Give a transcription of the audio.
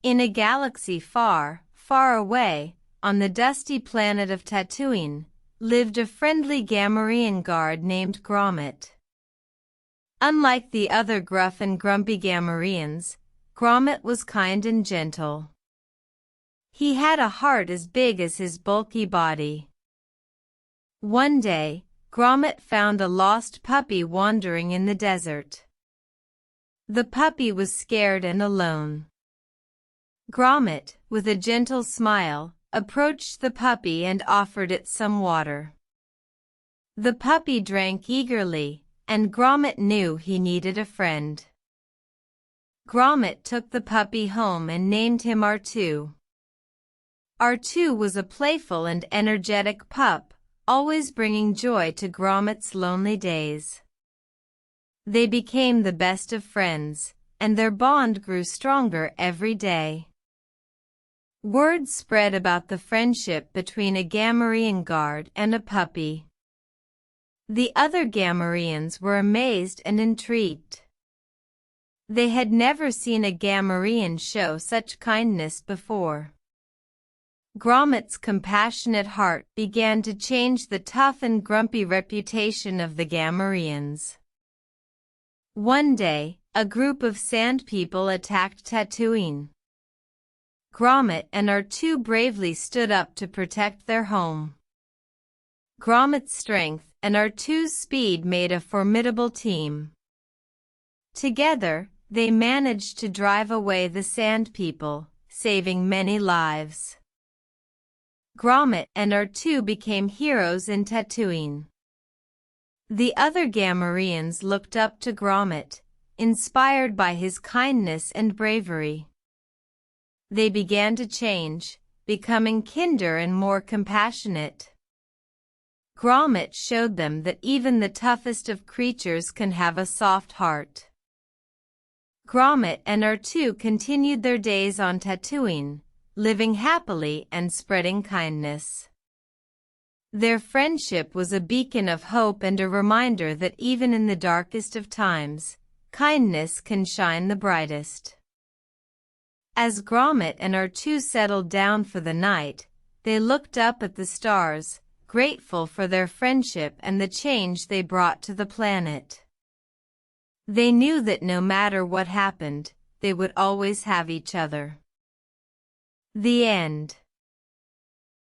In a galaxy far, far away, on the dusty planet of Tatooine, lived a friendly Gamorrean guard named Gromit. Unlike the other gruff and grumpy Gamorreans, Gromit was kind and gentle. He had a heart as big as his bulky body. One day, Gromit found a lost puppy wandering in the desert. The puppy was scared and alone. Gromit, with a gentle smile, approached the puppy and offered it some water. The puppy drank eagerly, and Gromit knew he needed a friend. Gromit took the puppy home and named him R2. R2 was a playful and energetic pup, always bringing joy to Gromit's lonely days. They became the best of friends, and their bond grew stronger every day. Word spread about the friendship between a Gamorrean guard and a puppy. The other Gamorreans were amazed and intrigued. They had never seen a Gamorrean show such kindness before. Gromit's compassionate heart began to change the tough and grumpy reputation of the Gamorreans. One day, a group of sand people attacked Tatooine. Gromit and R2 bravely stood up to protect their home. Gromit's strength and R2's speed made a formidable team. Together, they managed to drive away the sand people, saving many lives. Gromit and R2 became heroes in Tatooine. The other Gamorreans looked up to Gromit, inspired by his kindness and bravery. They began to change, becoming kinder and more compassionate. Gromit showed them that even the toughest of creatures can have a soft heart. Gromit and R2 continued their days on Tatooine, living happily and spreading kindness. Their friendship was a beacon of hope and a reminder that even in the darkest of times, kindness can shine the brightest. As Gromit and R2 settled down for the night, they looked up at the stars, grateful for their friendship and the change they brought to the planet. They knew that no matter what happened, they would always have each other. The end.